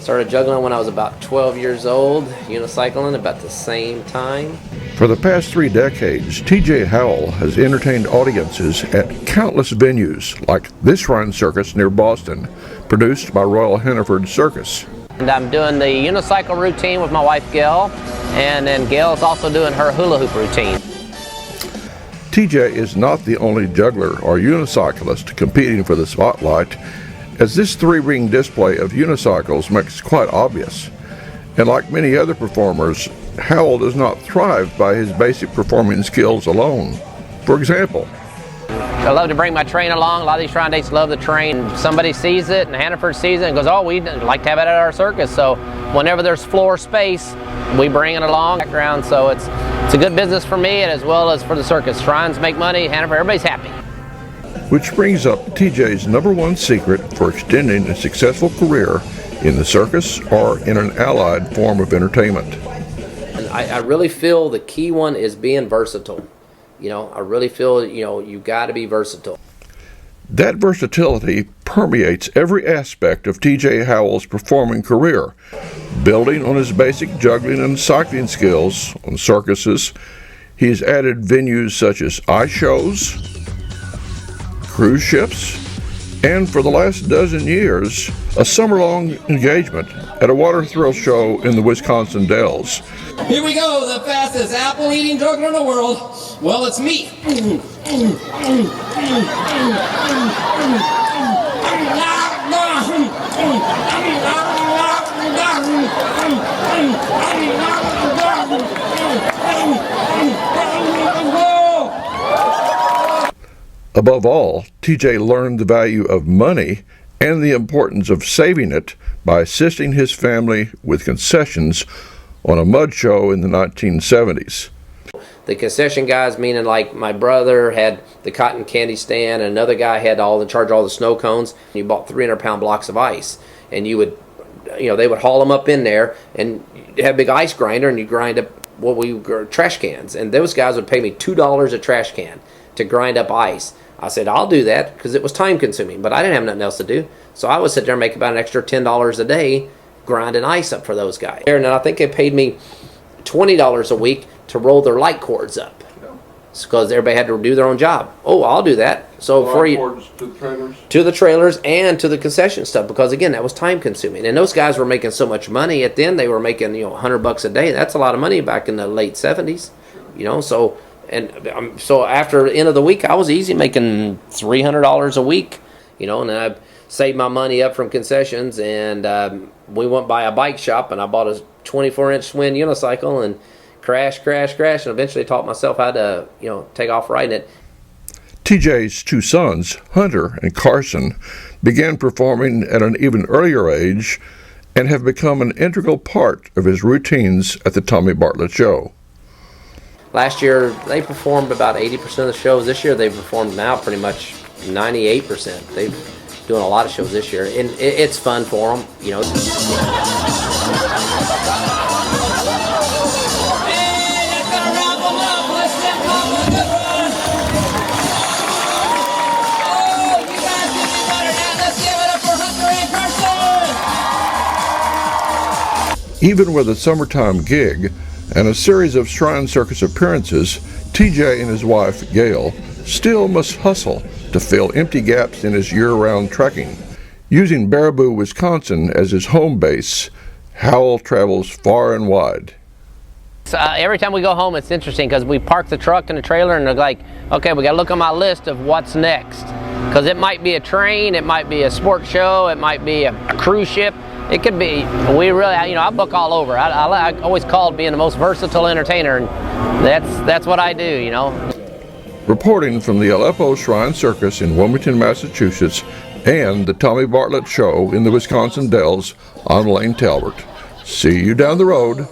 Started juggling when I was about 12 years old, unicycling about the same time. For the past 3 decades, TJ Howell has entertained audiences at countless venues like this Shrine Circus near Boston, produced by Royal Hannaford Circus. And I'm doing the unicycle routine with my wife Gail, and then Gail is also doing her hula hoop routine. TJ is not the only juggler or unicyclist competing for the spotlight, as this 3-ring display of unicycles makes quite obvious. And like many other performers, Howell does not thrive by his basic performing skills alone. For example, I love to bring my train along. A lot of these Shrine dates love the train. Somebody sees it, and Hannaford sees it and goes, oh, we'd like to have it at our circus. So whenever there's floor space, we bring it along. Background, so it's a good business for me and as well as for the circus. Shrines make money, Hannaford, everybody's happy. Which brings up TJ's #1 secret for extending a successful career in the circus or in an allied form of entertainment. And I really feel the key one is being versatile. I really feel, you got to be versatile. That versatility permeates every aspect of TJ Howell's performing career, building on his basic juggling and cycling skills on circuses. He's added venues such as ice shows, cruise ships, and for the last dozen years, a summer-long engagement at a water thrill show in the Wisconsin Dells. Here we go, the fastest apple-eating juggler in the world. Well, it's me. Above all, TJ learned the value of money and the importance of saving it by assisting his family with concessions on a mud show in the 1970s. The concession guys, meaning like my brother had the cotton candy stand, and another guy had charge all the snow cones. You bought 300-pound blocks of ice, and you would, they would haul them up in there, and you have a big ice grinder, and you grind up trash cans. And those guys would pay me $2 a trash can to grind up ice. I said, I'll do that, because it was time consuming, but I didn't have nothing else to do. So I would sit there and make about an extra $10 a day grinding ice up for those guys. And I think they paid me $20 a week to roll their light cords up, because everybody had to do their own job. Oh, I'll do that. So for you, to the trailers and to the concession stuff, because again, that was time consuming. And those guys were making so much money. At the end, they were making $100 a day. That's a lot of money back in the late 70s. So after the end of the week, I was easy making $300 a week. And then I saved my money up from concessions, and we went by a bike shop, and I bought a 24-inch Swin unicycle and crash, and eventually taught myself how to, take off riding it. TJ's 2 sons, Hunter and Carson, began performing at an even earlier age and have become an integral part of his routines at the Tommy Bartlett Show. Last year, they performed about 80% of the shows. This year, they've performed now pretty much 98%. They've doing a lot of shows this year, and it's fun for them, Even with a summertime gig and a series of Shrine Circus appearances, TJ and his wife, Gail, still must hustle to fill empty gaps in his year-round trekking. Using Baraboo, Wisconsin as his home base, Howell travels far and wide. Every time we go home, it's interesting, because we park the truck and the trailer, and they're like, okay, we got to look on my list of what's next. Because it might be a train, it might be a sports show, it might be a cruise ship. It could be, I book all over. I always called being the most versatile entertainer, and that's what I do, Reporting from the Aleppo Shrine Circus in Wilmington, Massachusetts, and the Tommy Bartlett Show in the Wisconsin Dells, I'm Lane Talburt. See you down the road.